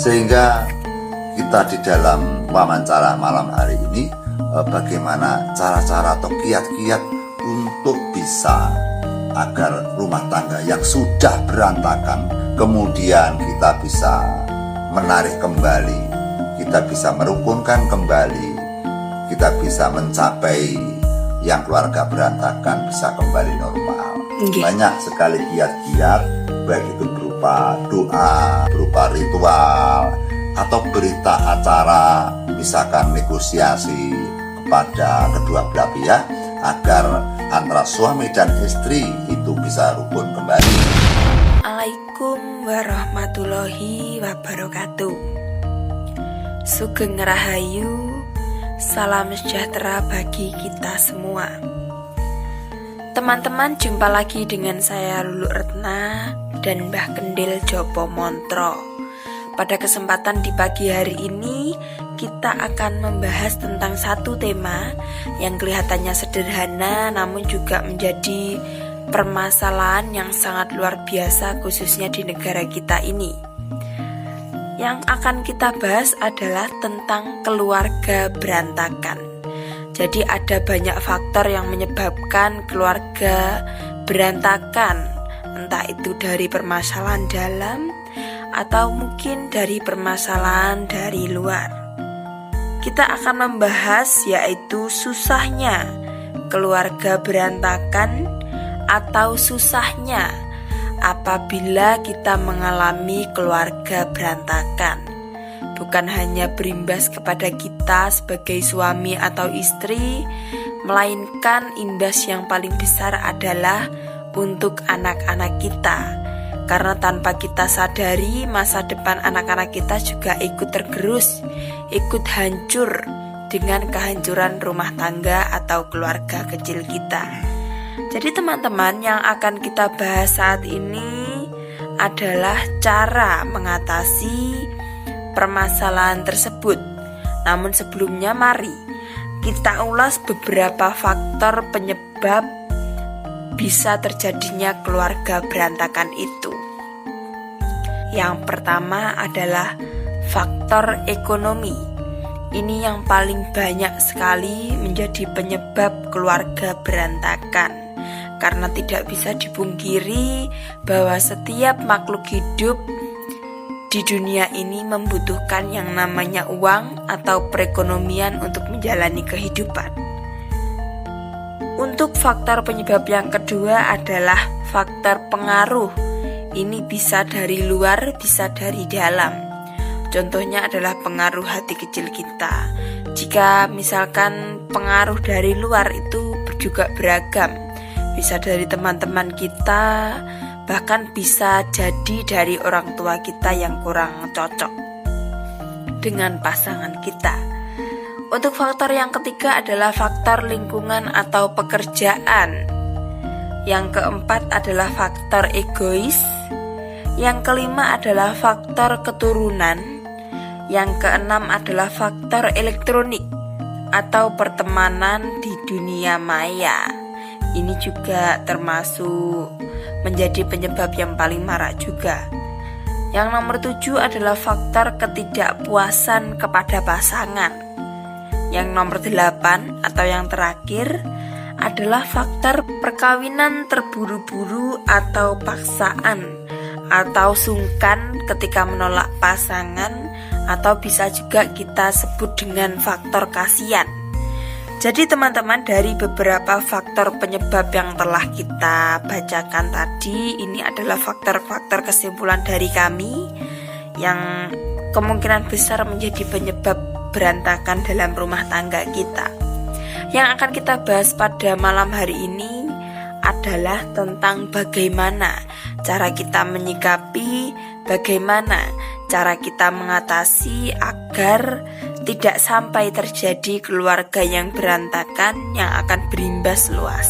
Sehingga kita di dalam wawancara malam hari ini bagaimana cara-cara atau kiat-kiat untuk bisa agar rumah tangga yang sudah berantakan kemudian kita bisa menarik kembali, kita bisa merukunkan kembali, kita bisa mencapai yang keluarga berantakan bisa kembali normal. Banyak sekali kiat-kiat, baik itu berupa doa, berupa ritual, atau berita acara, misalkan negosiasi kepada kedua belah pihak agar antara suami dan istri itu bisa rukun kembali. Assalamualaikum warahmatullahi wabarakatuh. Sugeng Rahayu, salam sejahtera bagi kita semua. Teman-teman, jumpa lagi dengan saya Lulu Retna dan Mbah Kendil Jopo Montro. Pada kesempatan di pagi hari ini, kita akan membahas tentang satu tema yang kelihatannya sederhana namun juga menjadi permasalahan yang sangat luar biasa khususnya di negara kita ini. Yang akan kita bahas adalah tentang keluarga berantakan. Jadi ada banyak faktor yang menyebabkan keluarga berantakan, entah itu dari permasalahan dalam atau mungkin dari permasalahan dari luar. Kita akan membahas yaitu susahnya keluarga berantakan atau susahnya apabila kita mengalami keluarga berantakan. Bukan hanya berimbas kepada kita sebagai suami atau istri, melainkan imbas yang paling besar adalah untuk anak-anak kita. Karena tanpa kita sadari, masa depan anak-anak kita juga ikut tergerus, ikut hancur dengan kehancuran rumah tangga atau keluarga kecil kita. Jadi teman-teman, yang akan kita bahas saat ini adalah cara mengatasi permasalahan tersebut. Namun sebelumnya mari kita ulas beberapa faktor penyebab bisa terjadinya keluarga berantakan itu. Yang pertama adalah faktor ekonomi. Ini yang paling banyak sekali menjadi penyebab keluarga berantakan. Karena tidak bisa dipungkiri bahwa setiap makhluk hidup di dunia ini membutuhkan yang namanya uang atau perekonomian untuk menjalani kehidupan. Untuk faktor penyebab yang kedua adalah faktor pengaruh. Ini bisa dari luar, bisa dari dalam. Contohnya adalah pengaruh hati kecil kita. Jika misalkan pengaruh dari luar itu juga beragam. Bisa dari teman-teman kita, bahkan bisa jadi dari orang tua kita yang kurang cocok dengan pasangan kita. Untuk faktor yang ketiga adalah faktor lingkungan atau pekerjaan. Yang keempat adalah faktor egois. Yang kelima adalah faktor keturunan. Yang keenam adalah faktor elektronik atau pertemanan di dunia maya. Ini juga termasuk menjadi penyebab yang paling marak juga. Yang nomor 7 adalah faktor ketidakpuasan kepada pasangan. Yang nomor 8 atau yang terakhir adalah faktor perkawinan terburu-buru atau paksaan, atau sungkan ketika menolak pasangan, atau bisa juga kita sebut dengan faktor kasihan. Jadi teman-teman, dari beberapa faktor penyebab yang telah kita bacakan tadi, ini adalah faktor-faktor kesimpulan dari kami yang kemungkinan besar menjadi penyebab berantakan dalam rumah tangga kita. Yang akan kita bahas pada malam hari ini adalah tentang bagaimana cara kita menyikapi, bagaimana cara kita mengatasi agar tidak sampai terjadi keluarga yang berantakan yang akan berimbas luas.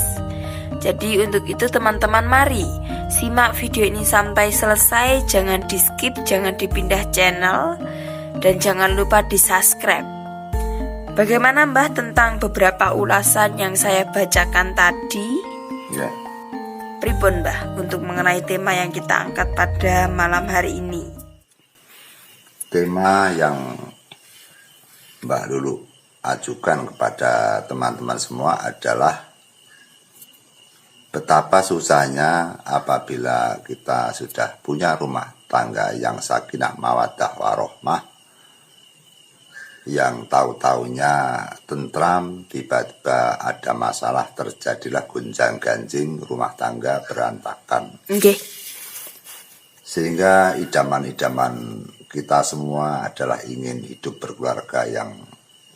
Jadi untuk itu teman-teman, mari simak video ini sampai selesai, jangan di skip, jangan dipindah channel, dan jangan lupa di subscribe. Bagaimana Mbah tentang beberapa ulasan yang saya bacakan tadi? Ya. Pripun Mbah untuk mengenai tema yang kita angkat pada malam hari ini? Tema yang Mbak Lulu ajukan kepada teman-teman semua adalah betapa susahnya apabila kita sudah punya rumah tangga yang sakinah mawaddah warohmah, yang tahu-taunya tentram, tiba-tiba ada masalah, terjadilah gonjang-ganjing, rumah tangga berantakan. Sehingga idaman-idaman kita semua adalah ingin hidup berkeluarga yang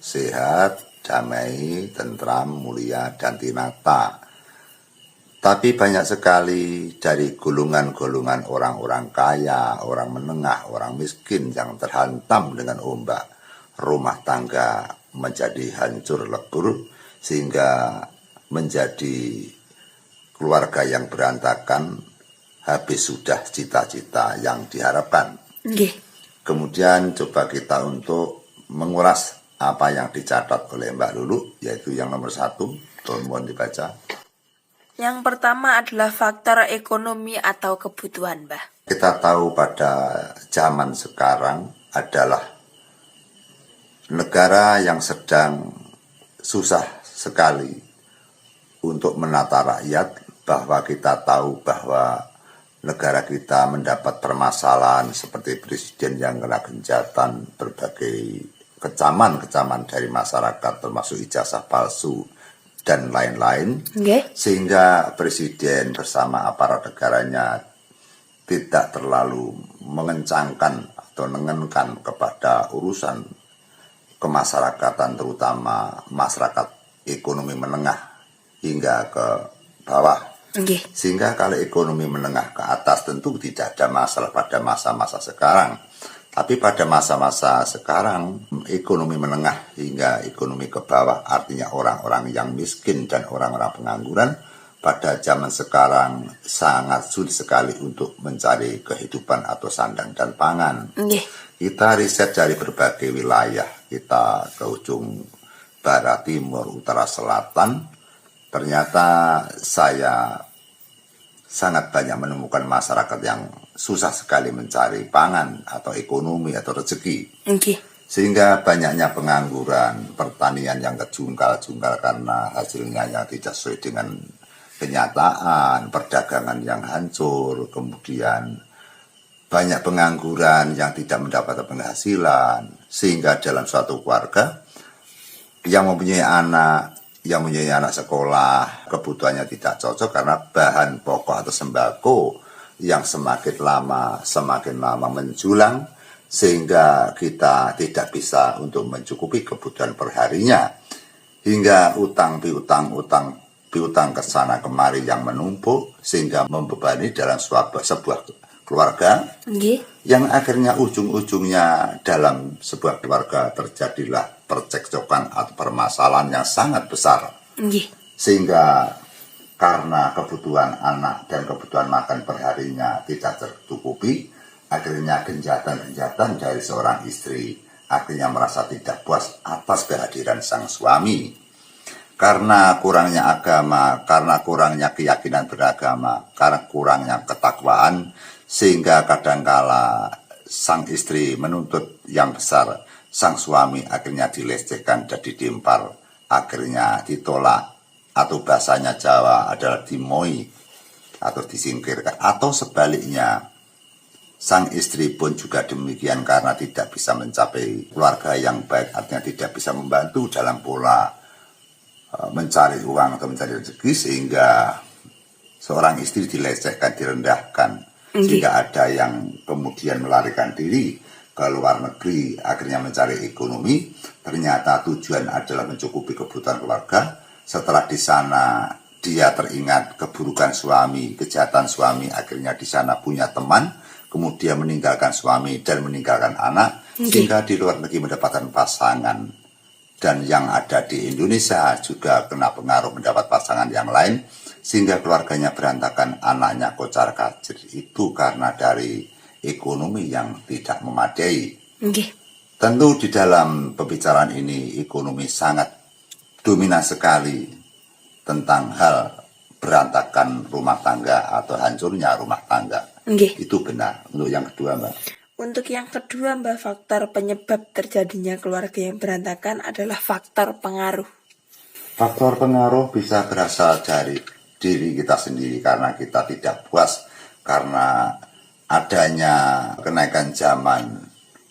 sehat, damai, tentram, mulia, dan tinata. Tapi banyak sekali dari golongan-golongan orang-orang kaya, orang menengah, orang miskin yang terhantam dengan ombak. Rumah tangga menjadi hancur lebur sehingga menjadi keluarga yang berantakan, habis sudah cita-cita yang diharapkan. Kemudian coba kita untuk mengulas apa yang dicatat oleh Mbak Lulu, yaitu yang nomor 1, mohon dibaca. Yang pertama adalah faktor ekonomi atau kebutuhan, Mbah. Kita tahu pada zaman sekarang adalah negara yang sedang susah sekali untuk menata rakyat, bahwa kita tahu bahwa negara kita mendapat permasalahan seperti presiden yang kena genjatan, berbagai kecaman-kecaman dari masyarakat termasuk ijazah palsu dan lain-lain, sehingga presiden bersama aparat negaranya tidak terlalu mengencangkan atau menengenkan kepada urusan kemasyarakatan, terutama masyarakat ekonomi menengah hingga ke bawah. Sehingga kalau ekonomi menengah ke atas tentu tidak ada masalah pada masa-masa sekarang. Tapi pada masa-masa sekarang, ekonomi menengah hingga ekonomi ke bawah, artinya orang-orang yang miskin dan orang-orang pengangguran, pada zaman sekarang sangat sulit sekali untuk mencari kehidupan atau sandang dan pangan. Kita riset dari berbagai wilayah, kita ke ujung barat, timur, utara, selatan, ternyata saya sangat banyak menemukan masyarakat yang susah sekali mencari pangan atau ekonomi atau rezeki. Sehingga banyaknya pengangguran, pertanian yang kejungkal-jungkal karena hasilnya yang tidak sesuai dengan kenyataan, perdagangan yang hancur, kemudian banyak pengangguran yang tidak mendapat penghasilan, sehingga dalam suatu keluarga yang mempunyai anak sekolah, kebutuhannya tidak cocok karena bahan pokok atau sembako yang semakin lama menjulang, sehingga kita tidak bisa untuk mencukupi kebutuhan perharinya, hingga utang piutang ke sana kemari yang menumpuk, sehingga membebani dalam sebuah keluarga, yang akhirnya ujung-ujungnya dalam sebuah keluarga terjadilah percekcokan atau permasalahan yang sangat besar. Sehingga karena kebutuhan anak dan kebutuhan makan perharinya tidak tercukupi, akhirnya genjatan-genjatan dari seorang istri akhirnya merasa tidak puas atas kehadiran sang suami. Karena kurangnya agama, karena kurangnya keyakinan beragama, karena kurangnya ketakwaan, sehingga kadangkala sang istri menuntut yang besar, sang suami akhirnya dilecehkan dan ditimpal, akhirnya ditolak, atau bahasanya Jawa adalah dimoi atau disingkirkan, atau sebaliknya sang istri pun juga demikian karena tidak bisa mencapai keluarga yang baik, artinya tidak bisa membantu dalam pola mencari uang atau mencari rezeki, sehingga seorang istri dilecehkan, direndahkan, sehingga ada yang kemudian melarikan diri ke luar negeri, akhirnya mencari ekonomi, ternyata tujuan adalah mencukupi kebutuhan keluarga. Setelah di sana dia teringat keburukan suami, kejahatan suami, akhirnya di sana punya teman, kemudian meninggalkan suami dan meninggalkan anak, sehingga di luar negeri mendapatkan pasangan. Dan yang ada di Indonesia juga kena pengaruh mendapat pasangan yang lain, sehingga keluarganya berantakan, anaknya kocar-kacir. Itu karena dari ekonomi yang tidak memadai. Tentu di dalam pembicaraan ini ekonomi sangat dominan sekali tentang hal berantakan rumah tangga atau hancurnya rumah tangga. Itu benar. Untuk yang kedua, Mbak. Untuk yang kedua, Mbak, faktor penyebab terjadinya keluarga yang berantakan adalah faktor pengaruh. Faktor pengaruh bisa berasal dari diri kita sendiri karena kita tidak puas karena adanya kenaikan zaman.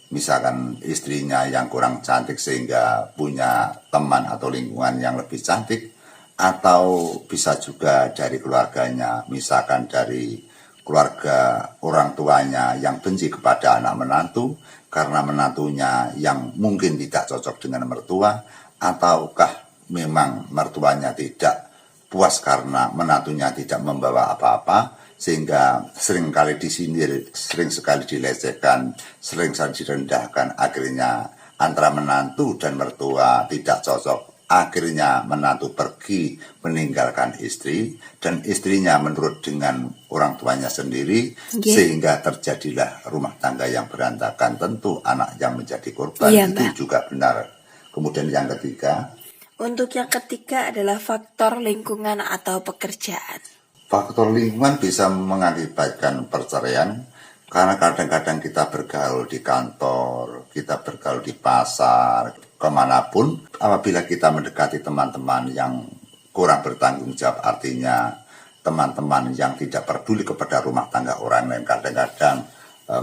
Misalkan istrinya yang kurang cantik sehingga punya teman atau lingkungan yang lebih cantik, atau bisa juga dari keluarganya, misalkan dari keluarga orang tuanya yang benci kepada anak menantu karena menantunya yang mungkin tidak cocok dengan mertua, ataukah memang mertuanya tidak puas karena menantunya tidak membawa apa-apa sehingga sering kali disindir, sering sekali dilecehkan, sering sekali direndahkan, akhirnya antara menantu dan mertua tidak cocok. Akhirnya menantu pergi meninggalkan istri dan istrinya menurut dengan orang tuanya sendiri, sehingga terjadilah rumah tangga yang berantakan. Tentu anak yang menjadi korban, itu juga benar. Kemudian yang ketiga, untuk yang ketiga adalah faktor lingkungan atau pekerjaan. Faktor lingkungan bisa mengakibatkan perceraian karena kadang-kadang kita bergaul di kantor, kita bergaul di pasar, kemanapun, apabila kita mendekati teman-teman yang kurang bertanggung jawab, artinya teman-teman yang tidak peduli kepada rumah tangga orang lain, kadang-kadang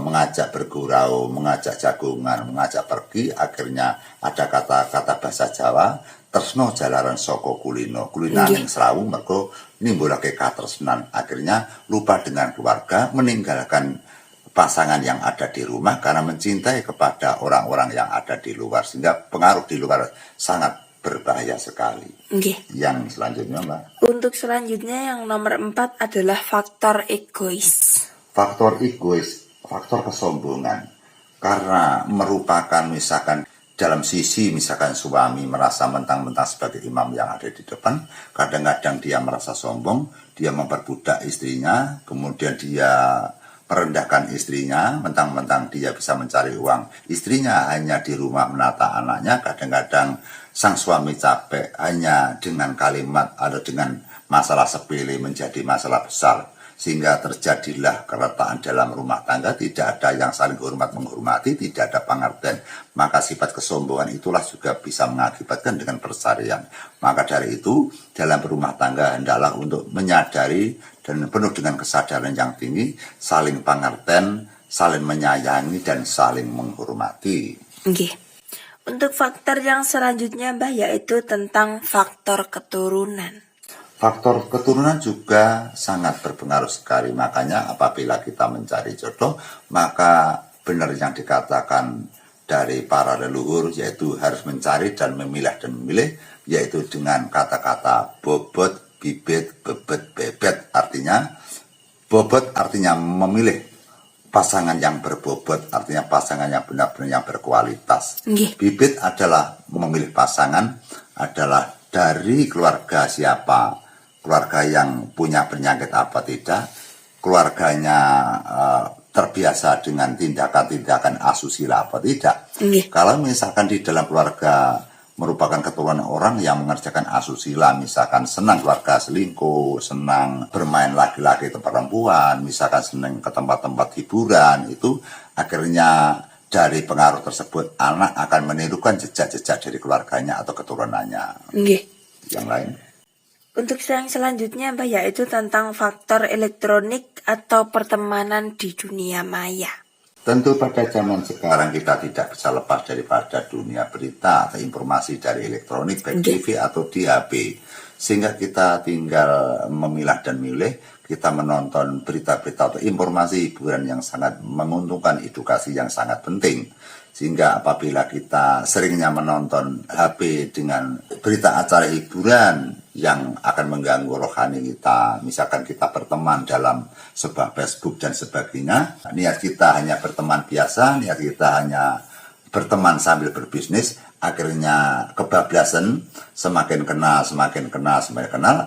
mengajak bergurau, mengajak jagungan, mengajak pergi, akhirnya ada kata-kata bahasa Jawa, tresno jalaran soko kulino, kulinaning serawu mergo nimbulake katresnan, akhirnya lupa dengan keluarga, meninggalkan pasangan yang ada di rumah karena mencintai kepada orang-orang yang ada di luar, sehingga pengaruh di luar sangat berbahaya sekali. Yang selanjutnya, Mbak. Untuk selanjutnya yang nomor 4 adalah faktor egois. Faktor egois, faktor kesombongan, karena merupakan misalkan dalam sisi misalkan suami merasa mentang-mentang sebagai imam yang ada di depan, kadang-kadang dia merasa sombong, dia memperbudak istrinya, kemudian dia merendahkan istrinya, mentang-mentang dia bisa mencari uang, istrinya hanya di rumah menata anaknya. Kadang-kadang sang suami capek hanya dengan kalimat atau dengan masalah sepele menjadi masalah besar, sehingga terjadilah keretakan dalam rumah tangga, tidak ada yang saling hormat menghormati, tidak ada pengertian. Maka sifat kesombongan itulah juga bisa mengakibatkan dengan perceraian. Maka dari itu, dalam berumah tangga hendaklah untuk menyadari dan penuh dengan kesadaran yang tinggi, saling pengertian, saling menyayangi, dan saling menghormati. Untuk faktor yang selanjutnya, Mbah, yaitu tentang faktor keturunan. Faktor keturunan juga sangat berpengaruh sekali. Makanya apabila kita mencari jodoh, maka benar yang dikatakan dari para leluhur, yaitu harus mencari dan memilah dan memilih, yaitu dengan kata-kata bobot, bibit, bebet, bebet. Artinya bobot artinya memilih pasangan yang berbobot, artinya pasangan yang benar-benar yang berkualitas. Bibit adalah memilih pasangan adalah dari keluarga siapa, keluarga yang punya penyakit apa tidak, keluarganya terbiasa dengan tindakan-tindakan asusila apa tidak. Kalau misalkan di dalam keluarga merupakan keturunan orang yang mengerjakan asusila, misalkan senang keluarga selingkuh, senang bermain laki-laki atau perempuan, misalkan senang ke tempat-tempat hiburan, itu akhirnya dari pengaruh tersebut anak akan menirukan jejak-jejak dari keluarganya atau keturunannya. Yang lain. Untuk yang selanjutnya, Mbak, yaitu tentang faktor elektronik atau pertemanan di dunia maya. Tentu pada zaman sekarang kita tidak bisa lepas daripada dunia berita atau informasi dari elektronik, baik TV atau di HP. Sehingga kita tinggal memilah dan milih, kita menonton berita-berita atau informasi hiburan yang sangat menguntungkan, edukasi yang sangat penting. Sehingga apabila kita seringnya menonton HP dengan berita acara hiburan yang akan mengganggu rohani kita, misalkan kita berteman dalam sebuah Facebook dan sebagainya, niat kita hanya berteman biasa, niat kita hanya berteman sambil berbisnis, akhirnya kebablasan, semakin kenal,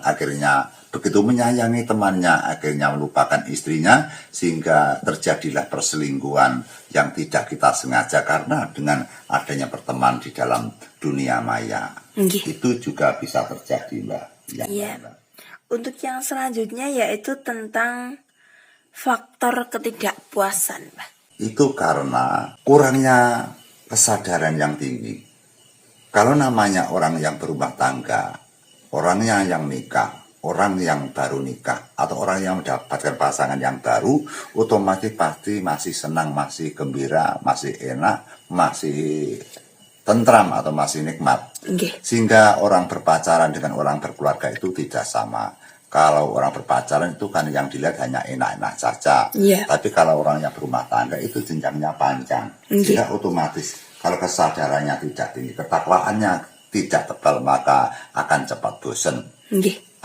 akhirnya begitu menyayangi temannya, akhirnya melupakan istrinya, sehingga terjadilah perselingkuhan yang tidak kita sengaja karena dengan adanya pertemanan di dalam dunia maya. Itu juga bisa terjadi, Mbak. Untuk yang selanjutnya yaitu tentang faktor ketidakpuasan, Mbak. itu karena kurangnya kesadaran yang tinggi. Kalau namanya orang yang berumah tangga, orangnya yang nikah, orang yang baru nikah, atau orang yang mendapatkan pasangan yang baru, otomatis pasti masih senang, masih gembira, masih enak, masih tentram atau masih nikmat. Sehingga orang berpacaran dengan orang berkeluarga itu tidak sama. Kalau orang berpacaran itu kan yang dilihat hanya enak-enak saja. Tapi kalau orang yang berumah tangga itu jenjangnya panjang. Sehingga otomatis kalau kesadarannya tidak tinggi, ketakwaannya tidak tebal, maka akan cepat bosan.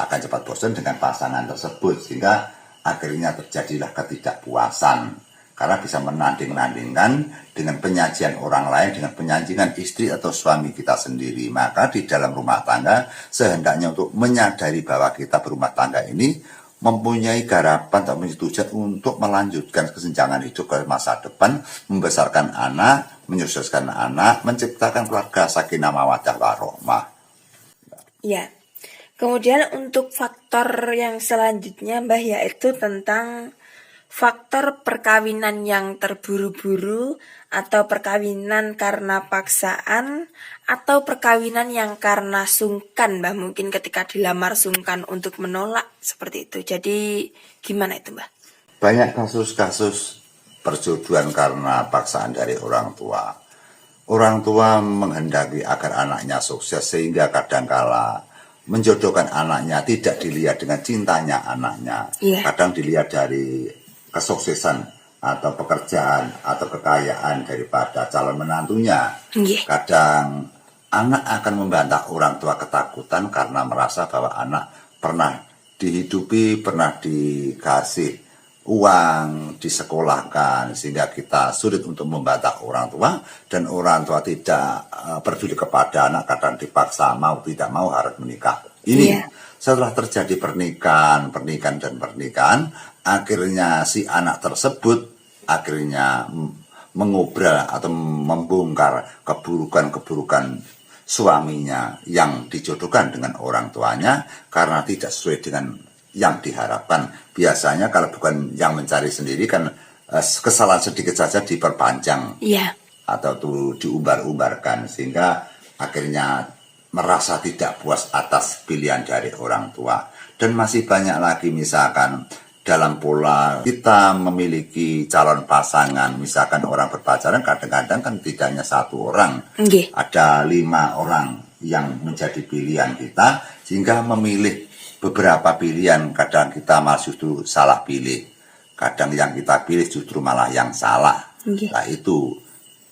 Akan cepat bosan dengan pasangan tersebut, sehingga akhirnya terjadilah ketidakpuasan. Karena bisa menanding-nandingkan dengan penyajian orang lain, dengan penyajian istri atau suami kita sendiri. Maka di dalam rumah tangga sehendaknya untuk menyadari bahwa kita berumah tangga ini mempunyai garapan atau tujuan untuk melanjutkan kesenjangan hidup ke masa depan, membesarkan anak, menyususkan anak, menciptakan keluarga sakinah mawaddah warahmah. Ya. Kemudian untuk faktor yang selanjutnya Mbah, yaitu tentang faktor perkawinan yang terburu-buru atau perkawinan karena paksaan atau perkawinan yang karena sungkan, Mbah. Mungkin ketika dilamar sungkan untuk menolak, seperti itu. Jadi gimana itu, Mbah? Banyak kasus-kasus perjodohan karena paksaan dari orang tua. Orang tua menghendaki agar anaknya sukses, sehingga kadangkala menjodohkan anaknya tidak dilihat dengan cintanya anaknya. Kadang dilihat dari kesuksesan atau pekerjaan atau kekayaan daripada calon menantunya. Kadang anak akan membantah orang tua ketakutan karena merasa bahwa anak pernah dihidupi, pernah dikasih uang, disekolahkan, sehingga kita sulit untuk membantah orang tua, dan orang tua tidak peduli kepada anak, kadang dipaksa mau tidak mau harus menikah. Ini setelah terjadi pernikahan, akhirnya si anak tersebut akhirnya mengobral atau membongkar keburukan-keburukan suaminya yang dijodohkan dengan orang tuanya karena tidak sesuai dengan yang diharapkan. Biasanya kalau bukan yang mencari sendiri kan kesalahan sedikit saja diperpanjang atau tuh diumbar-umbarkan, sehingga akhirnya merasa tidak puas atas pilihan dari orang tua. Dan masih banyak lagi, misalkan dalam pola kita memiliki calon pasangan, misalkan orang berpacaran, kadang-kadang kan tidak hanya satu orang, ada 5 orang yang menjadi pilihan kita, sehingga memilih beberapa pilihan. Kadang kita malah justru salah pilih, kadang yang kita pilih justru malah yang salah. Nah itu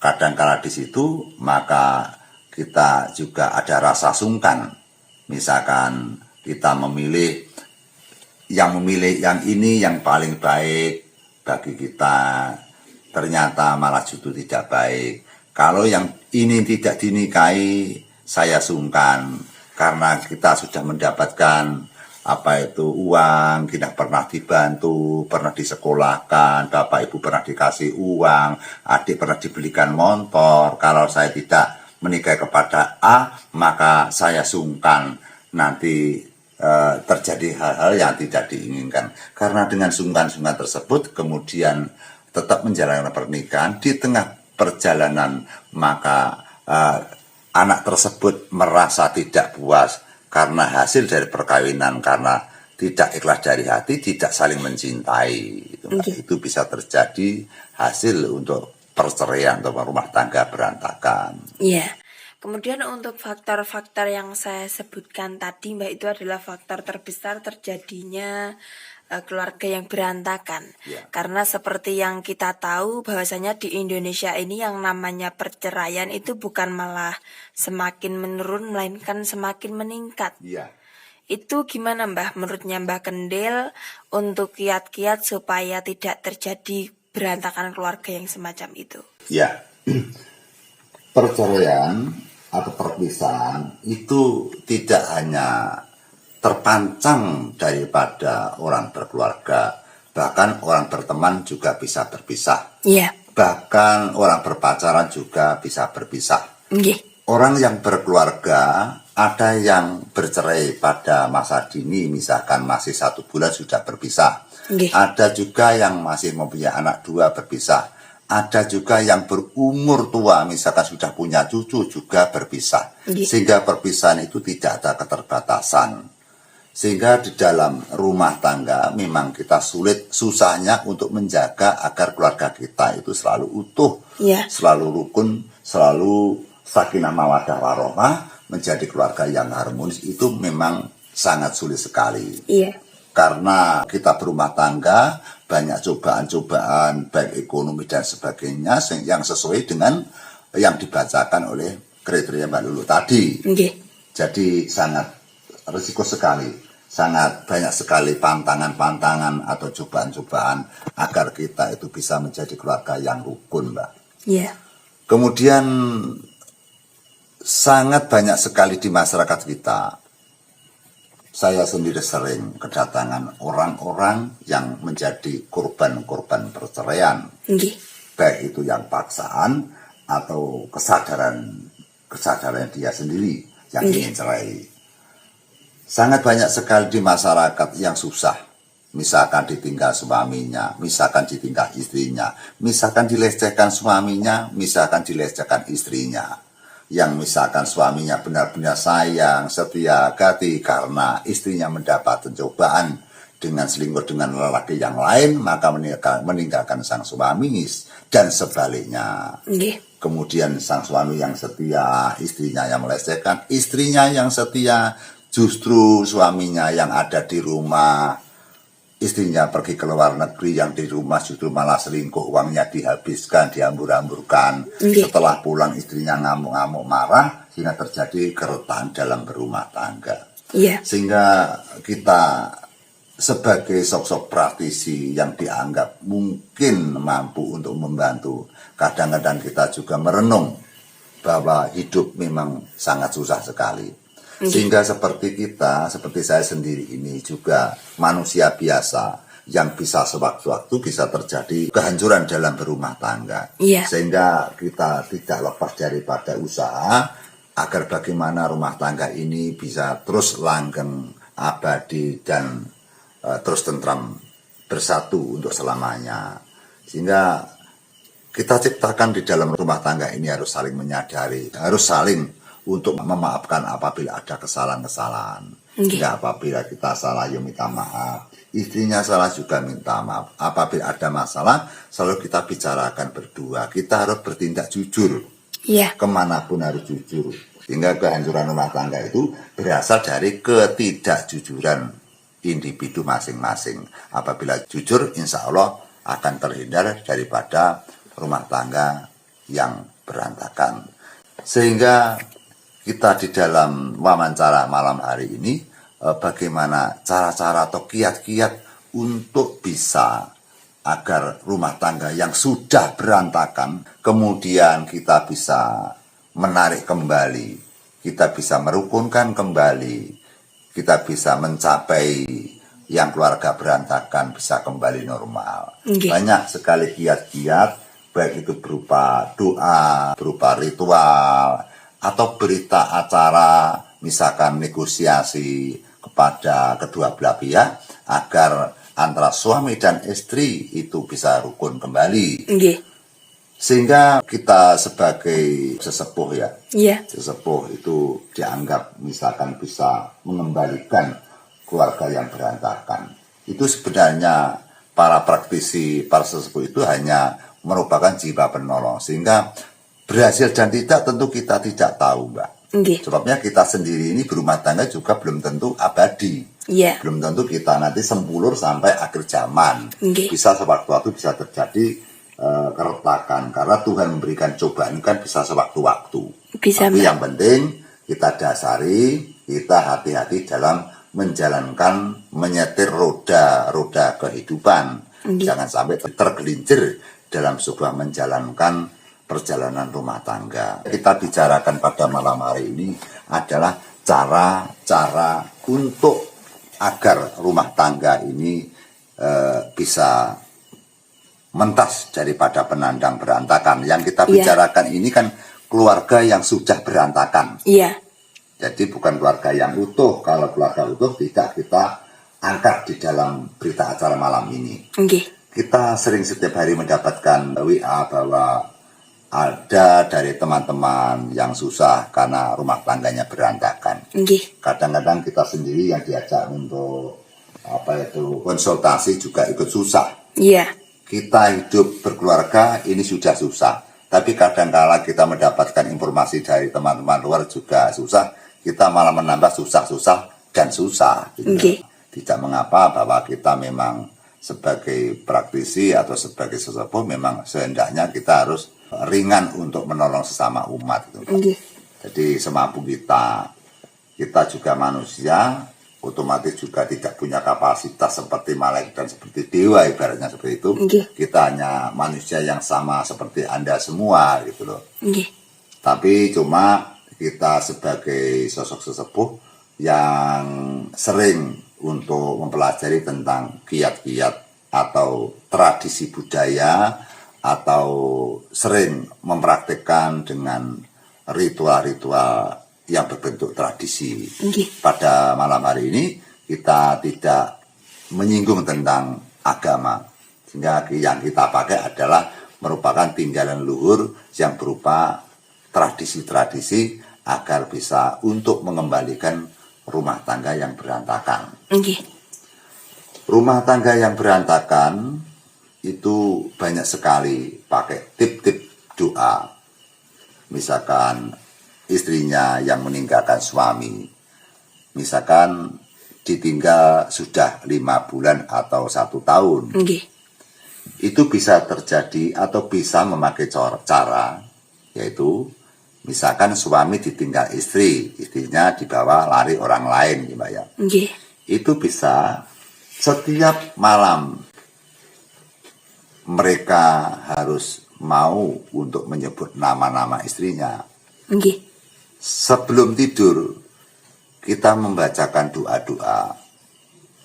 kadang-kala di situ maka kita juga ada rasa sungkan. Misalkan kita memilih yang ini yang paling baik bagi kita, ternyata malah justru tidak baik. Kalau yang ini tidak dinikahi, saya sungkan karena kita sudah mendapatkan uang, tidak pernah dibantu, pernah disekolahkan, bapak ibu pernah dikasih uang, adik pernah dibelikan motor. Kalau saya tidak menikah kepada A, maka saya sungkan nanti terjadi hal-hal yang tidak diinginkan. Karena dengan sungkan-sungkan tersebut kemudian tetap menjalankan pernikahan, di tengah perjalanan maka anak tersebut merasa tidak puas karena hasil dari perkawinan, karena tidak ikhlas dari hati, tidak saling mencintai. Itu bisa terjadi hasil untuk perceraian atau rumah tangga berantakan. Kemudian untuk faktor-faktor yang saya sebutkan tadi, Mbak, itu adalah faktor terbesar terjadinya keluarga yang berantakan. Karena seperti yang kita tahu bahwasanya di Indonesia ini yang namanya perceraian itu bukan malah semakin menurun, melainkan semakin meningkat. Itu gimana, Mbah, menurutnya Mbah Kendil untuk kiat-kiat supaya tidak terjadi berantakan keluarga yang semacam itu? Perceraian atau perpisahan itu tidak hanya terpancang daripada orang berkeluarga, bahkan orang berteman juga bisa berpisah. Bahkan orang berpacaran juga bisa berpisah. Orang yang berkeluarga, ada yang bercerai pada masa dini, misalkan masih 1 bulan sudah berpisah. Ada juga yang masih mempunyai anak 2 berpisah. ada juga yang berumur tua, misalkan sudah punya cucu juga berpisah. Sehingga perpisahan itu tidak ada keterbatasan. Sehingga di dalam rumah tangga memang kita susahnya untuk menjaga agar keluarga kita itu selalu utuh, selalu rukun, selalu sakinah mawaddah warahmah, menjadi keluarga yang harmonis itu memang sangat sulit sekali. Karena kita berumah tangga, banyak cobaan-cobaan baik ekonomi dan sebagainya yang sesuai dengan yang dibacakan oleh kriteria Mbak Lulu tadi. Jadi sangat risiko sekali. Sangat banyak sekali pantangan-pantangan atau cobaan-cobaan agar kita itu bisa menjadi keluarga yang rukun, Mbak. Kemudian sangat banyak sekali di masyarakat kita. Saya sendiri sering kedatangan orang-orang yang menjadi korban-korban perceraian. Baik itu yang paksaan atau kesadaran dia sendiri yang ingin cerai. Sangat banyak sekali di masyarakat yang susah. Misalkan ditinggal suaminya, misalkan ditinggal istrinya, misalkan dilecehkan suaminya, misalkan dilecehkan istrinya. Yang misalkan suaminya benar-benar sayang, setia hati karena istrinya mendapat cobaan dengan selingkuh dengan lelaki yang lain, maka meninggalkan sang suami dan sebaliknya. Kemudian sang suami yang setia, istrinya yang melecehkan, istrinya yang setia, justru suaminya yang ada di rumah, istrinya pergi ke luar negeri, yang di rumah justru malah selingkuh, uangnya dihabiskan, dihambur-hamburkan. Setelah pulang istrinya ngamuk-ngamuk marah, sehingga terjadi keretaan dalam berumah tangga. Sehingga kita sebagai sosok praktisi yang dianggap mungkin mampu untuk membantu, kadang-kadang kita juga merenung bahwa hidup memang sangat susah sekali. Sehingga seperti kita, seperti saya sendiri ini juga manusia biasa yang bisa sewaktu-waktu bisa terjadi kehancuran dalam berumah tangga. Sehingga kita tidak lepas daripada usaha agar bagaimana rumah tangga ini bisa terus langgeng, abadi, dan terus tentram bersatu untuk selamanya. Sehingga kita ciptakan di dalam rumah tangga ini harus saling menyadari, harus saling untuk memaafkan apabila ada kesalahan-kesalahan. Sehingga apabila kita salah, ya minta maaf. Istrinya salah juga minta maaf. Apabila ada masalah, selalu kita bicarakan berdua. Kita harus bertindak jujur. Kemanapun harus jujur. Sehingga kehancuran rumah tangga itu berasal dari ketidakjujuran individu masing-masing. Apabila jujur, insya Allah akan terhindar daripada rumah tangga yang berantakan. Sehingga kita di dalam wawancara malam hari ini bagaimana cara-cara atau kiat-kiat untuk bisa agar rumah tangga yang sudah berantakan kemudian kita bisa menarik kembali, kita bisa merukunkan kembali, kita bisa mencapai yang keluarga berantakan bisa kembali normal. Banyak sekali kiat-kiat, baik itu berupa doa, berupa ritual, atau berita acara, misalkan negosiasi kepada kedua belah pihak agar antara suami dan istri itu bisa rukun kembali. Sehingga kita sebagai sesepuh sesepuh itu dianggap misalkan bisa mengembalikan keluarga yang berantakan. Itu sebenarnya para praktisi, para sesepuh itu hanya merupakan jiwa penolong. Sehingga berhasil dan tidak tentu kita tidak tahu, Mbak. Sebabnya kita sendiri ini berumah tangga juga belum tentu abadi. Belum tentu kita nanti sempulur sampai akhir zaman. Bisa sewaktu-waktu bisa terjadi keretakan. Karena Tuhan memberikan cobaan kan bisa sewaktu-waktu. Tapi yang penting kita dasari, kita hati-hati dalam menjalankan, menyetir roda kehidupan. Jangan sampai tergelincir dalam sebuah menjalankan perjalanan rumah tangga. Kita bicarakan pada malam hari ini adalah cara-cara untuk agar rumah tangga ini bisa mentas daripada penandang berantakan. Yang kita bicarakan ini kan keluarga yang sudah berantakan. Jadi bukan keluarga yang utuh. Kalau keluarga utuh tidak kita angkat di dalam berita acara malam ini. Kita sering setiap hari mendapatkan WA bahwa ada dari teman-teman yang susah karena rumah tangganya berantakan. Nggih. Kadang-kadang kita sendiri yang diajak untuk konsultasi juga ikut susah. Iya. Kita hidup berkeluarga ini sudah susah, tapi kadang-kala kita mendapatkan informasi dari teman-teman luar juga susah, kita malah menambah susah-susah dan susah. Gitu. Tidak mengapa bahwa kita memang sebagai praktisi atau sebagai sesepuh memang sehendaknya kita harus ringan untuk menolong sesama umat. Gitu. Jadi semampu kita juga manusia, otomatis juga tidak punya kapasitas seperti malaikat dan seperti dewa, ibaratnya seperti itu. Kita hanya manusia yang sama seperti Anda semua gitu loh. Tapi cuma kita sebagai sosok sesepuh yang sering untuk mempelajari tentang kiat-kiat atau tradisi budaya, atau sering mempraktikkan dengan ritual-ritual yang berbentuk tradisi. Pada malam hari ini kita tidak menyinggung tentang agama, sehingga yang kita pakai adalah merupakan tinggalan luhur yang berupa tradisi-tradisi agar bisa untuk mengembalikan rumah tangga yang berantakan. Rumah tangga yang berantakan itu banyak sekali pakai tip-tip doa. Misalkan istrinya yang meninggalkan suami, misalkan ditinggal sudah 5 bulan atau 1 tahun, itu bisa terjadi atau bisa memakai cara, yaitu misalkan suami ditinggal istri, istrinya dibawa lari orang lain, Mbak ya. Itu bisa setiap malam mereka harus mau untuk menyebut nama-nama istrinya. Sebelum tidur kita membacakan doa-doa.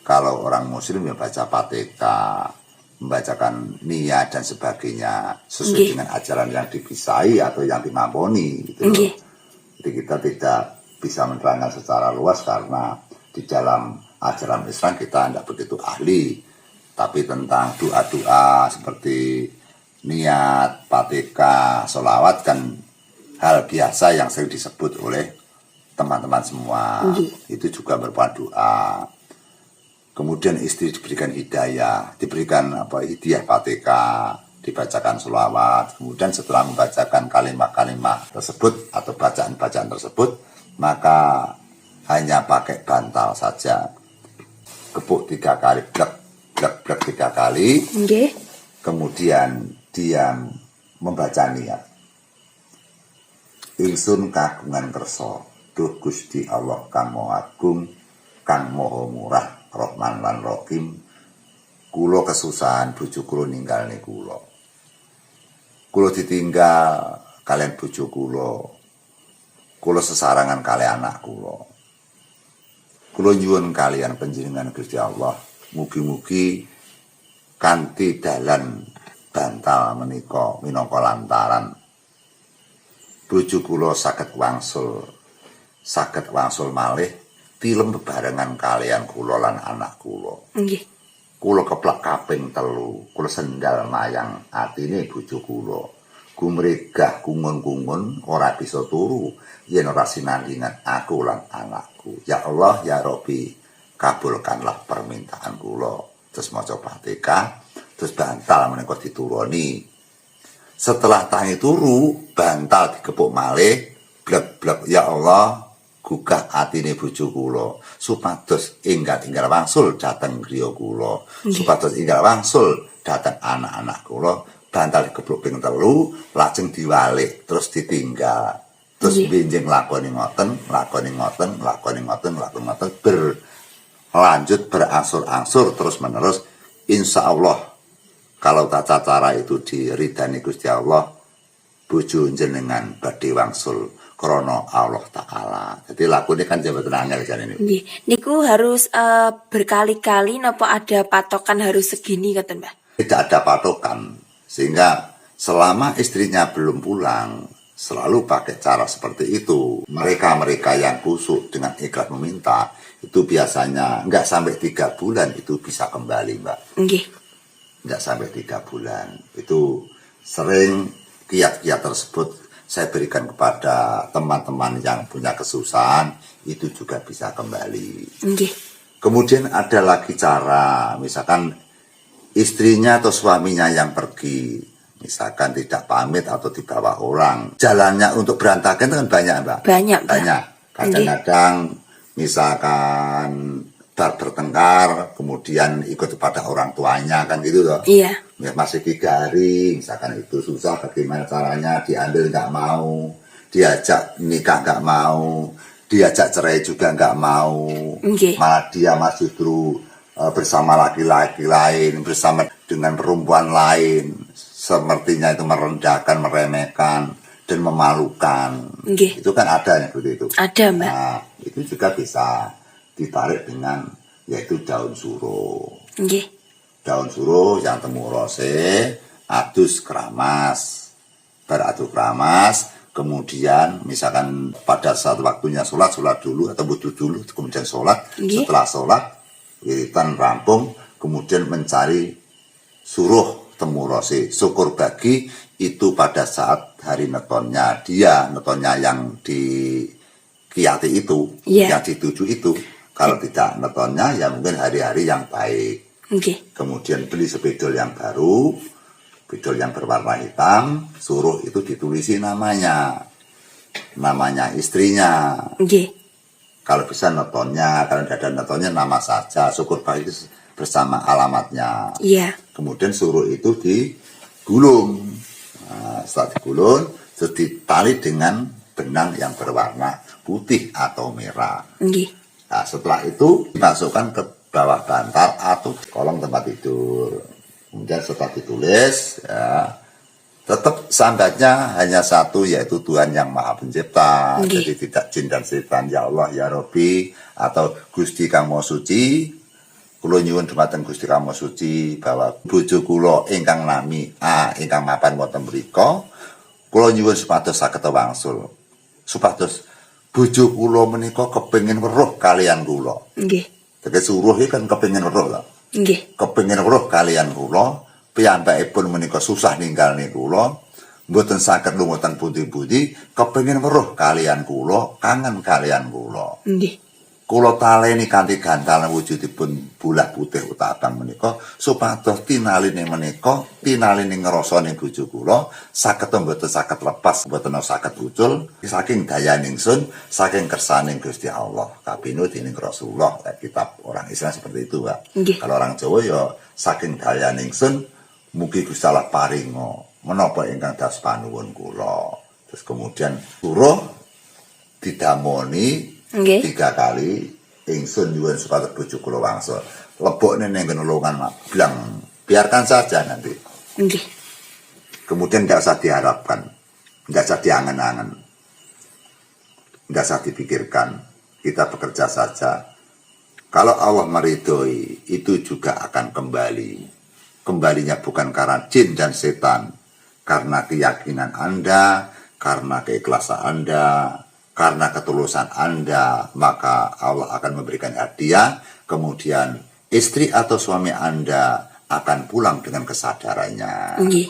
Kalau orang muslim ya baca Fatihah, membacakan niat dan sebagainya sesuai dengan ajaran yang dipisai atau yang dimampuni gitu. Jadi kita tidak bisa menerangkan secara luas karena di dalam ajaran Islam kita tidak begitu ahli. Tapi tentang doa-doa seperti niat, Fatihah, sholawat kan hal biasa yang sering disebut oleh teman-teman semua. Itu juga merupakan doa. Kemudian istri diberikan hidayah, diberikan hidayah Fatihah, dibacakan sholawat. Kemudian setelah membacakan kalimat-kalimat tersebut atau bacaan-bacaan tersebut, maka hanya pakai bantal saja. Kepuk 3 kali, blek 3 kali. Kemudian dia membaca niat. Ingsun kagungan kersa, duh Gusti Allah kang Maha Agung, kang Maha Murah, Rahman lan Rahim. Kula kesusahan bojo kula ninggalne kula. Kula ditinggal kalian bojo kula. Kula sesarangan kalian anak kula. Kula nyuwun kalian panjenengan Gusti Allah, mugi-mugi kanthi dalan bantal menika minangka lantaran bojo kula saged wangsul malih tilem bebarengan kalian kula lan anak kula. Kula keplak kaping 3, kula sendal mayang atine bojo kula. Gumregah kungun-kungun ora bisa turu yen ora sinandingan aku lan anakku. Ya Allah ya Rabbi, kabulkanlah permintaan kula. Terus maca Fatihah, terus bantal menika dituruni. Setelah tangi turu, bantal dikepuk malih, blek-blek ya Allah, gugah atine bojo kula supados enggal wangsul dhateng griya kula, supados enggal wangsul dhateng anak-anak kula. Bantal dikepluk ping 3, lajeng diwalik terus ditinggal. Terus benjing lakoni ngoten, berlanjut berangsur-angsur terus menerus. Insya Allah kalau tata cara itu diridani Gusti Allah, bojo jenengan badhe wangsul krana Allah Ta'ala. Jadi lakune kan jabatan angel jane niku. Niku harus berkali-kali napa ada patokan harus segini kata Mbah? Tidak ada patokan. Sehingga selama istrinya belum pulang, selalu pakai cara seperti itu. Mereka yang kusuk dengan ikhlas meminta, itu biasanya enggak sampai 3 bulan itu bisa kembali, Mbak. nggak sampai 3 bulan. Itu sering kiat-kiat tersebut saya berikan kepada teman-teman yang punya kesusahan, itu juga bisa kembali. Nggih. Kemudian ada lagi cara, misalkan istrinya atau suaminya yang pergi, misalkan tidak pamit atau dibawa orang, jalannya untuk berantakan itu kan banyak, Mbak. Banyak, Mbak. Banyak. Kadang-kadang misalkan bertengkar, kemudian ikut kepada orang tuanya, kan gitu loh. Iya. Masih 3 hari, misalkan itu susah, bagaimana caranya, diambil nggak mau, diajak nikah nggak mau, diajak cerai juga nggak mau, Nggih. malah dia masih justru bersama laki-laki lain, bersama dengan perempuan lain, sepertinya itu merendahkan, meremehkan, dan memalukan. Nggih. Itu kan ada yang seperti itu. Ada, Mbak. Nah, itu juga bisa ditarik dengan yaitu daun suruh. Nggih. Daun suruh yang temu rose, adus keramas, beradu keramas, kemudian misalkan pada saat waktunya sholat dulu atau wudhu dulu, kemudian sholat. Nggih. Setelah sholat, wiritan rampung, kemudian mencari suruh temu rose, syukur bagi itu pada saat hari netonnya dia, netonnya yang dikiati itu, Yeah. yang dituju itu. Kalau tidak netonnya ya mungkin hari-hari yang baik. Nggih. Kemudian beli spidol yang baru, spidol yang berwarna hitam, suruh itu ditulisi namanya istrinya. Nggih. Kalau bisa netonnya, kalau tidak ada netonnya nama saja, syukur baik itu bersama alamatnya. Iya. Kemudian suruh itu digulung. Nah, setelah digulung, terus ditali dengan benang yang berwarna putih atau merah. Nggih. Nah, setelah itu dimasukkan ke bawah bantal atau kolong tempat tidur. Kemudian setelah ditulis, ya, tetap sambatnya hanya satu, yaitu Tuhan yang Maha Pencipta. Nggih. Jadi tidak jin dan setan, ya Allah, ya Robbi, atau Gusti Kang Maha Suci. Kula nyuwun dumateng Gusti Kang Maha Suci bahwa bojo kula ingkang nami ingkang mapan wonten mriku, kula nyuwun supados saged wangsul. Supados bojo kula menika kepengin weruh kalian kula. Nggih. Jadi suruh iki kan kepengin weruh lho. Nggih. Kepengin weruh kalian kula, piyambakipun menika susah ninggalne kula, mboten saged lunga teng pundi-pundi, kepengin weruh kalian kula, kangen kalian kula. Nggih. Kula taleni kanthi gantal wujudipun bulak putih utabang menika supados tinaline menika tinaline ngrasane bojo kula saged mboten saged lepas mboten saged ucul saking dayaning sun saking kersaning Gusti Allah kapinut dening Rasulullah kitab orang Islam seperti itu Pak. Nggih. Kalau orang Jawa ya saking dayaning sun mugi Gusti Allah paringa menapa ingkang dados panuwun kula. Terus kemudian suruh didamoni Nggih. 3 kali ingsun nyuwun supados bojo kula wangsul. Lebokne ning genulungan blang. Biarkan saja nanti. Nggih. Kemudian enggak usah diharapkan. Enggak usah diangen-angen. Enggak usah dipikirkan. Kita bekerja saja. Kalau Allah meridhoi, itu juga akan kembali. Kembalinya bukan karena jin dan setan, karena keyakinan Anda, karena keikhlasan Anda, karena ketulusan Anda, maka Allah akan memberikan hadiah. Kemudian istri atau suami Anda akan pulang dengan kesadarannya. Nggih.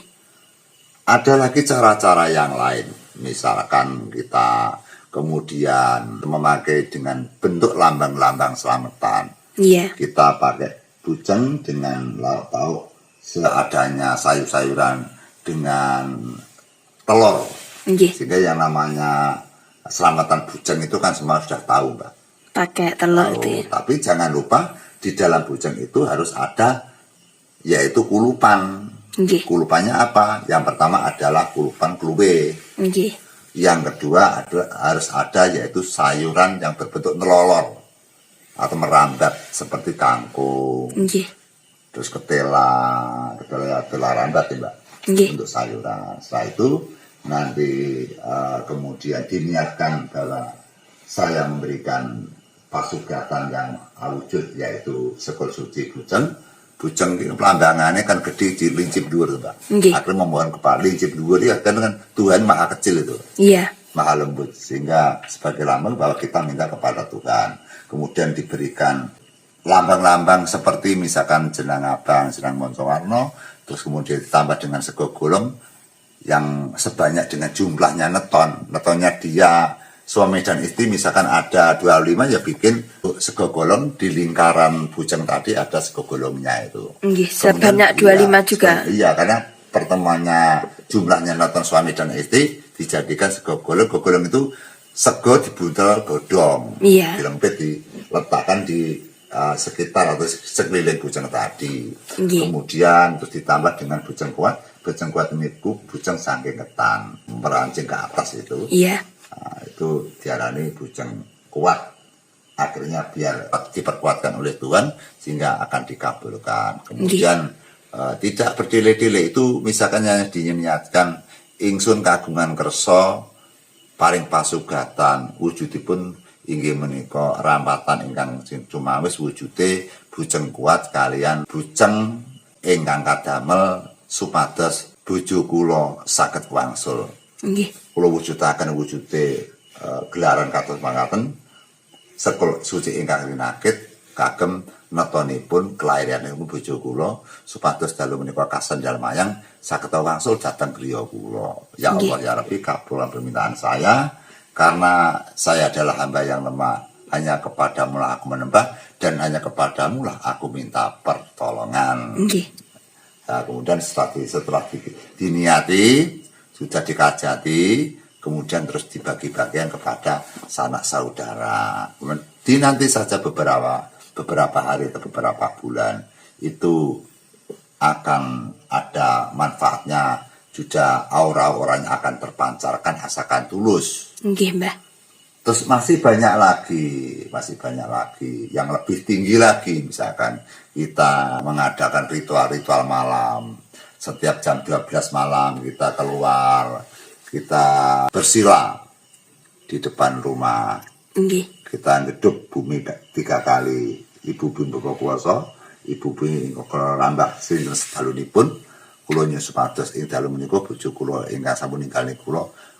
Ada lagi cara-cara yang lain. Misalkan kita kemudian memakai dengan bentuk lambang-lambang selamatan. Iya. Kita pakai bujeng dengan lauk pauk seadanya, sayur-sayuran dengan telur. Nggih. Sehingga yang namanya selamatan bujeng itu kan semua sudah tahu, Mbak. Pakai telur itu ya. Tapi jangan lupa di dalam bujeng itu harus ada yaitu kulupan. Nggih. Kulupannya apa? Yang pertama adalah kulupan kluwe. Nggih. Yang kedua harus ada yaitu sayuran yang berbentuk nelolor atau merambat seperti kangkung. Nggih. Terus ketela rambat ya, Mbak. Nggih. Untuk sayuran. Setelah itu nanti kemudian diniatkan bahwa saya memberikan pasugatan yang awujud yaitu sekul suci bujeng. Bujeng pelambangannya kan gede di lincip dhuwur, Mbak. Nggih. Akhirnya memohon kepada lincip dhuwur ya kan Tuhan maha kecil itu. Iya. Maha lembut sehingga sebagai lambang bahwa kita minta kepada Tuhan. Kemudian diberikan lambang-lambang seperti misalkan jenang abang, jenang Moncowarno, terus kemudian ditambah dengan sego golong yang sebanyak dengan jumlahnya netonnya dia suami dan istri misalkan ada 25 ya bikin sego golong di lingkaran bujang tadi ada sego golongnya itu. Sebanyak 25 juga. Iya, karena pertemuannya jumlahnya neton suami dan istri dijadikan sego golong. Sego golong itu sego dibuntel godong, dilempit diletakkan di sekitar atau sekeliling bujang tadi. Kemudian terus ditambah dengan bujang kuat niku bujang saking ketan merancing ke atas itu. Nah, itu diarani bujang kuat. Akhirnya biar diperkuatkan oleh Tuhan sehingga akan dikabulkan. Kemudian tidak berdile-dile itu misalkan yang diniatkan ingsun kagungan kersa paring pasugatan wujudipun inggih menika rampatan ingkang cumawis wujude bujeng kuat kalian bujeng ingkang kadamel supados bojo kula saged wangsul. Kula wujudaken wujude gelaran kados mangkaten sekul suci ingkang rinakit kagem netonipun kelairanipun bojo kula supados dalu menika kasendal mayang saged wangsul dhateng griya kula. Ya Allah ya Rabbi, kabulkan permintaan saya karena saya adalah hamba yang lemah, hanya kepadamu lah aku menyembah dan hanya kepadamu lah aku minta pertolongan. Nah, kemudian setelah diniati sudah dikajati, kemudian terus dibagi-bagian kepada sanak saudara. Kemudian nanti saja beberapa hari atau beberapa bulan itu akan ada manfaatnya, juga aura-auranya akan terpancarkan asalkan tulus. Mbah. Terus masih banyak lagi yang lebih tinggi lagi, misalkan kita mengadakan ritual-ritual malam. Setiap jam 12 malam kita keluar, kita bersila di depan rumah. Kita ngeduk bumi 3 kali. Ibu bumi Bapak Kuwasa, Ibu bumi Rambah sinten sedalunipun, kula nyuwun supados ing dalu menika bojo kula ingkang sampun ninggal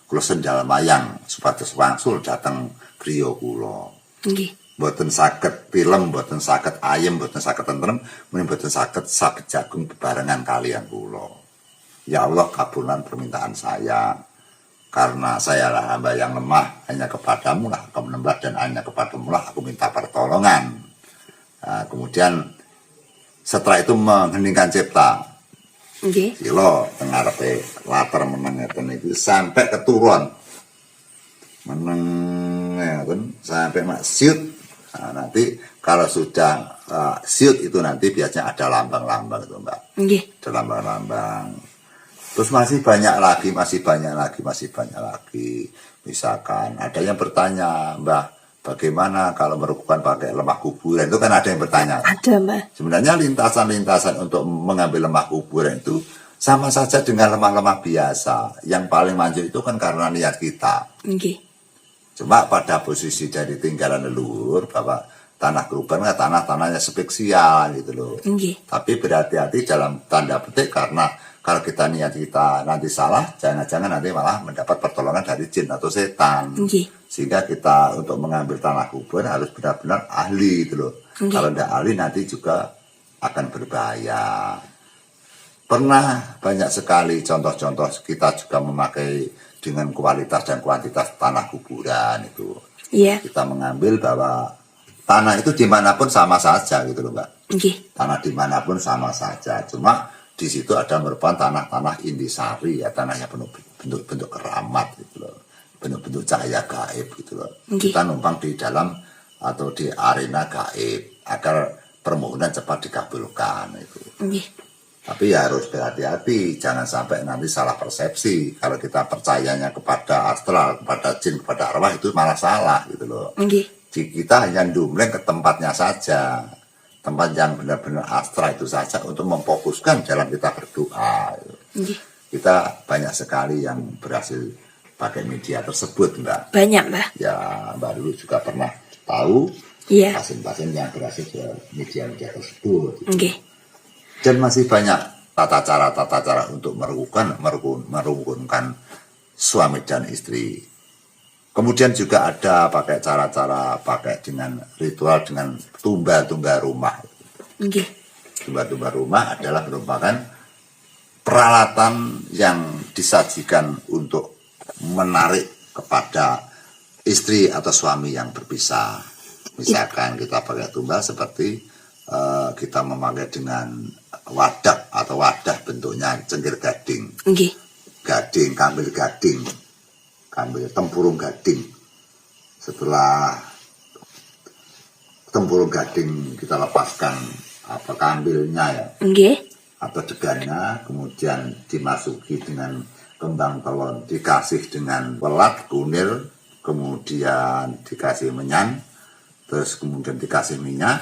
kula sendal mayang supados wangsul dhateng griya kula. Mboten saged film, mboten saged ayem, mboten saged tentrem, mboten saged saged jagung bebarengan kalian kula. Ya Allah, kabulkan permintaan saya. Karena saya lah hamba yang lemah, hanya kepadamu lah aku menyembah dan hanya kepadamu lah aku minta pertolongan. Nah, kemudian setelah itu mengheningkan cipta. Sila tengarepe latar meneng ngeten iki sampai keturun. Meneng ngeten sampai maksiat. Nah, nanti kalau sudah siut itu nanti biasanya ada lambang-lambang itu, Mbak. Ada lambang-lambang. Terus masih banyak lagi. Misalkan ada yang bertanya, Mbah, bagaimana kalau merukukan pakai lemah kuburan? Itu kan ada yang bertanya. Ada, Mbah. Sebenarnya lintasan-lintasan untuk mengambil lemah kuburan itu sama saja dengan lemah-lemah biasa. Yang paling manjur itu kan karena niat kita. Cuma pada posisi dari tinggalan leluhur bahwa tanah kuburan kan tanah-tanahnya spesial gitu loh. Tapi berhati-hati dalam tanda petik karena kalau kita niat kita nanti salah, jangan-jangan nanti malah mendapat pertolongan dari jin atau setan. Sehingga kita untuk mengambil tanah kuburan harus benar-benar ahli gitu loh. Kalau tidak ahli nanti juga akan berbahaya. Pernah banyak sekali contoh-contoh kita juga memakai dengan kualitas dan kuantitas tanah kuburan itu. Kita mengambil bahwa tanah itu dimanapun sama saja gitu loh, Mbak. Tanah dimanapun sama saja. Cuma di situ ada merupakan tanah-tanah intisari ya, tanahnya penuh bentuk-bentuk keramat gitu loh, bentuk-bentuk cahaya gaib gitu loh. Kita numpang di dalam atau di arena gaib agar permohonan cepat dikabulkan itu. Tapi ya harus berhati-hati, jangan sampai nanti salah persepsi. Kalau kita percayanya kepada astral, kepada jin, kepada arwah itu malah salah gitu loh. Kita hanya dumleng ke tempatnya saja. Tempat yang benar-benar astral itu saja untuk memfokuskan dalam kita berdoa. Kita banyak sekali yang berhasil pakai media tersebut, Mbak. Banyak, Mbak. Ya, Mbak dulu juga pernah tahu pasien-pasien yang berhasil ke media-media tersebut. Dan masih banyak tata cara untuk merukunkan suami dan istri. Kemudian juga ada pakai cara-cara pakai dengan ritual dengan tumba-tumba rumah. Nggih. Tumba-tumba rumah adalah merupakan peralatan yang disajikan untuk menarik kepada istri atau suami yang berpisah. Misalkan kita pakai tumba seperti kita memakai dengan wadah atau wadah bentuknya cengkir gading. Nggih. Gading, kambil gading. Kambil tempurung gading. Setelah tempurung gading kita lepaskan kambilnya ya. Nggih. Atau degannya, kemudian dimasuki dengan kembang telon, dikasih dengan welat, kunir, kemudian dikasih menyan, terus kemudian dikasih minyak,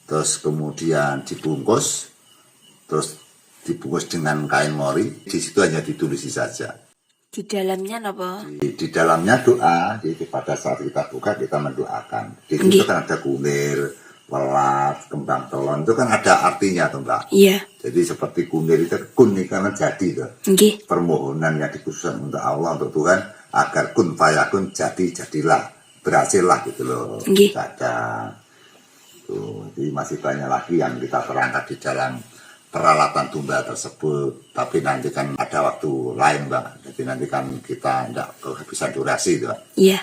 terus kemudian dibungkus, terus dibungkus dengan kain mori. Di situ hanya ditulisi saja. Di dalamnya apa? Di dalamnya doa. Jadi pada saat kita buka kita mendoakan. Di situ kan ada kunir, welat, kembang telon, itu kan ada artinya tuh Mbak. Iya. Jadi seperti kunir itu kun karena jadi tuh. Nggih. Permohonan yang dikhususkan untuk Allah, untuk Tuhan agar kun fayakun, jadilah, berhasillah gitu loh. Nggih. Ada tuh. Jadi masih banyak lagi yang kita terangkat di dalam peralatan tumba tersebut, tapi nanti kan ada waktu lain Mbak, jadi nanti kan kita tidak kehabisan durasi itu Mbak. Iya.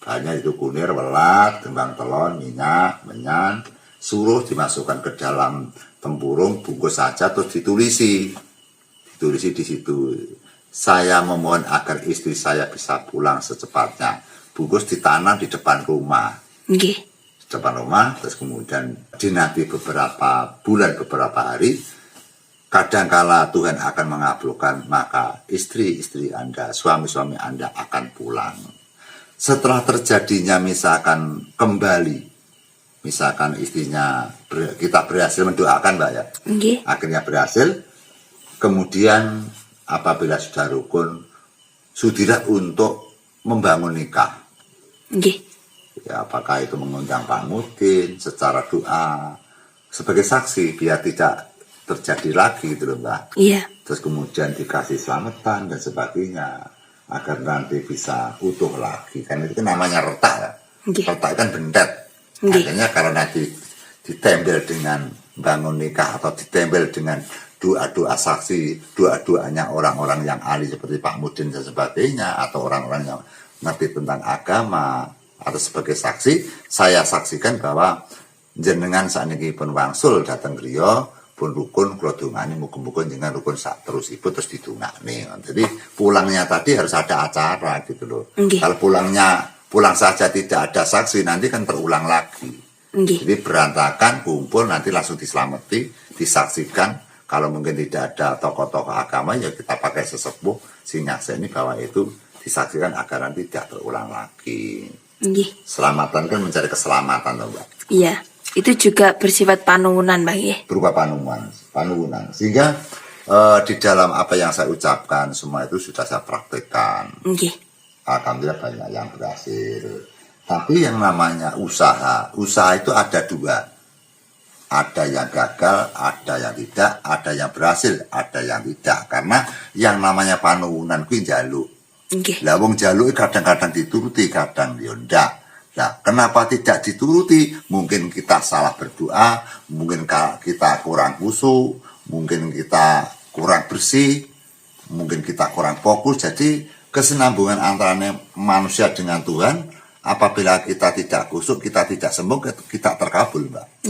Banyak itu kunir, welat, kembang telon, minyak, menyan, suruh dimasukkan ke dalam tempurung, bungkus saja terus ditulisi di situ. Saya memohon agar istri saya bisa pulang secepatnya. Bungkus ditanam di depan rumah. Nggih. Di depan rumah, terus kemudian dinanti beberapa bulan, beberapa hari. Kadangkala Tuhan akan mengabulkan, maka istri-istri Anda, suami-suami Anda akan pulang. Setelah terjadinya misalkan kembali, misalkan istrinya, kita berhasil mendoakan Mbak ya, akhirnya berhasil, kemudian apabila sudah rukun, sudilah untuk membangun nikah. Ya, apakah itu mengundang Pak Mudin secara doa, sebagai saksi, biar tidak terjadi lagi gitu loh Mbak. Iya. Terus kemudian dikasih selamatan dan sebagainya agar nanti bisa utuh lagi. Kan itu namanya retak ya. Retak kan bendet. Akhirnya kalau nanti ditempel dengan bangun nikah atau ditempel dengan doa-doa saksi, doa-doanya orang-orang yang ahli seperti Pak Mudin dan sebagainya, atau orang-orang yang ngerti tentang agama atau sebagai saksi, saya saksikan bahwa jenengan sakniki pun wangsul datang griya pun rukun kula dongani muga-muga dengan rukun sak terus ibu terus didongakne. Jadi pulangnya tadi harus ada acara gitu loh. Kalau pulang saja tidak ada saksi nanti kan terulang lagi. Jadi berantakan, kumpul nanti langsung diselamati, disaksikan. Kalau mungkin tidak ada tokoh-tokoh agama ya kita pakai sesepuh sinyakseni bahwa itu disaksikan agar nanti tidak terulang lagi. Selamatan kan mencari keselamatan loh Mbak. Iya. Itu juga bersifat panuwunan Mbak ya? Berupa panuwunan. Sehingga di dalam apa yang saya ucapkan semua itu sudah saya praktekkan. Alhamdulillah banyak yang berhasil. Tapi yang namanya usaha itu ada dua. Ada yang gagal, ada yang tidak, ada yang berhasil, ada yang tidak. Karena yang namanya panuwunan kuwi njaluk. Lah wong njaluk kadang-kadang dituruti, kadang yo ndak. Nah, kenapa tidak dituruti? Mungkin kita salah berdoa, mungkin kita kurang khusyuk, mungkin kita kurang bersih, mungkin kita kurang fokus. Jadi kesinambungan antara manusia dengan Tuhan, apabila kita tidak khusyuk, kita tidak sembuh, kita terkabul Mbak.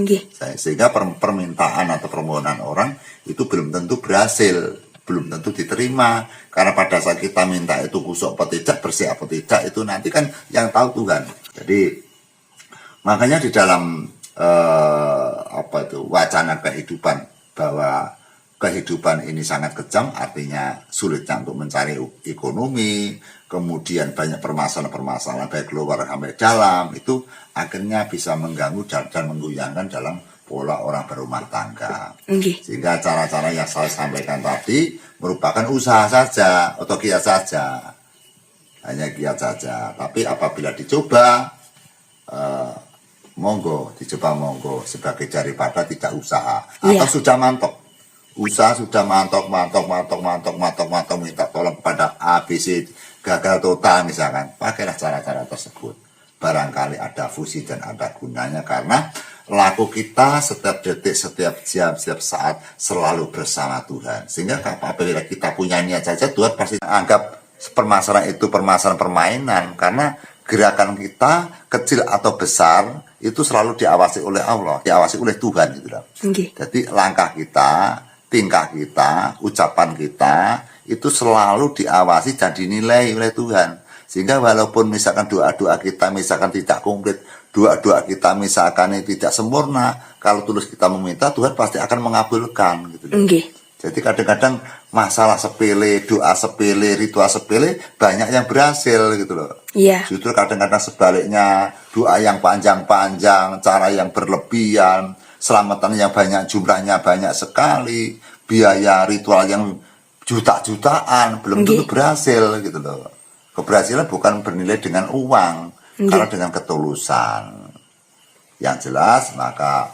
Sehingga permintaan atau permohonan orang itu belum tentu berhasil, belum tentu diterima. Karena pada saat kita minta itu khusyuk atau tidak, bersih atau tidak, itu nanti kan yang tahu Tuhan. Jadi makanya di dalam wacana kehidupan bahwa kehidupan ini sangat kejam, artinya sulitnya untuk mencari ekonomi, kemudian banyak permasalahan-permasalahan baik luar sampai dalam, itu akhirnya bisa mengganggu dan menggoyangkan dalam pola orang berumah tangga. Sehingga cara-cara yang saya sampaikan tadi merupakan usaha saja atau kiat saja. Hanya kiat saja, tapi apabila dicoba monggo sebagai daripada tidak usaha atau sudah mantap usaha sudah mantok minta tolong kepada ABC, gagal total misalkan, pakailah cara-cara tersebut. Barangkali ada fusi dan ada gunanya, karena laku kita setiap detik, setiap jam, setiap saat selalu bersama Tuhan. Sehingga apabila kita punya niat saja, Tuhan pasti anggap permasalahan itu permasalahan permainan, karena gerakan kita kecil atau besar itu selalu diawasi oleh Allah, diawasi oleh Tuhan gitu loh. Jadi langkah kita, tingkah kita, ucapan kita itu selalu diawasi dan dinilai oleh Tuhan. Sehingga walaupun misalkan doa-doa kita misalkan tidak komplit, doa-doa kita misalkan tidak sempurna, kalau tulus kita meminta, Tuhan pasti akan mengabulkan gitu loh. Jadi kadang-kadang masalah sepele, doa sepele, ritual sepele banyak yang berhasil gitu loh. Iya. Justru kadang-kadang sebaliknya, doa yang panjang-panjang, cara yang berlebihan, selamatan yang banyak, jumlahnya banyak sekali, biaya ritual yang juta-jutaan, belum tentu berhasil gitu loh. Keberhasilan bukan bernilai dengan uang, karena dengan ketulusan. Yang jelas maka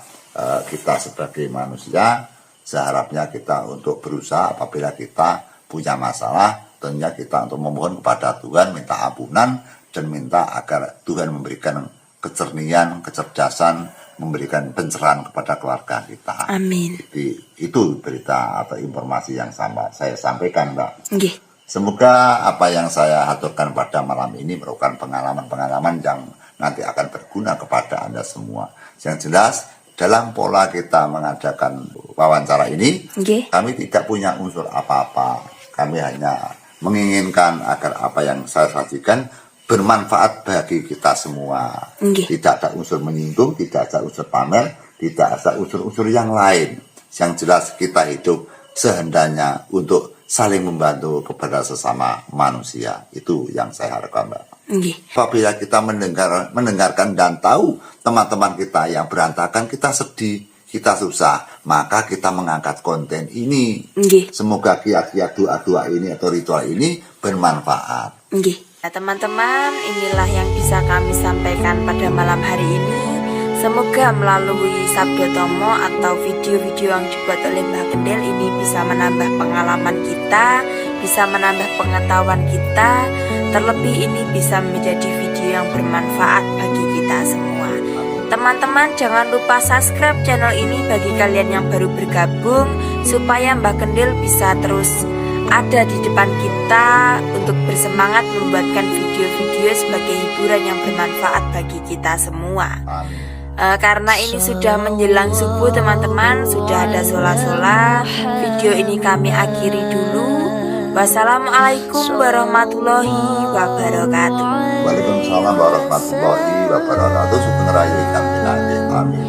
kita sebagai manusia seharapnya kita untuk berusaha apabila kita punya masalah, tentunya kita untuk memohon kepada Tuhan, minta ampunan dan minta agar Tuhan memberikan kecernian, kecerdasan, memberikan pencerahan kepada keluarga kita. Amin. Jadi, itu berita atau informasi yang saya sampaikan, Mbak. Nggih. Semoga apa yang saya aturkan pada malam ini merupakan pengalaman-pengalaman yang nanti akan berguna kepada Anda semua. Yang jelas, dalam pola kita mengadakan wawancara ini, kami tidak punya unsur apa-apa. Kami hanya menginginkan agar apa yang saya sajikan bermanfaat bagi kita semua. Tidak ada unsur menyinggung, tidak ada unsur pamer, tidak ada unsur-unsur yang lain. Yang jelas kita hidup sehendaknya untuk saling membantu kepada sesama manusia. Itu yang saya harapkan, Mbak. Apabila kita mendengarkan dan tahu teman-teman kita yang berantakan, kita sedih, kita susah, maka kita mengangkat konten ini. Semoga kiat-kiat doa-doa ini atau ritual ini bermanfaat. Nah, teman-teman, inilah yang bisa kami sampaikan pada malam hari ini. Semoga melalui Sabda Tomo atau video-video yang dibuat oleh Mbah Kendil ini bisa menambah pengalaman kita, bisa menambah pengetahuan kita. Terlebih ini bisa menjadi video yang bermanfaat bagi kita semua. Teman-teman jangan lupa subscribe channel ini bagi kalian yang baru bergabung, supaya Mbah Kendil bisa terus ada di depan kita untuk bersemangat membuatkan video-video sebagai hiburan yang bermanfaat bagi kita semua. Karena ini sudah menjelang subuh teman-teman, sudah ada sola-sola. Video ini kami akhiri dulu. Wassalamualaikum warahmatullahi wabarakatuh. Waalaikumsalam warahmatullahi wabarakatuh. Sugeng rayu ingkang pinanggih. Amin.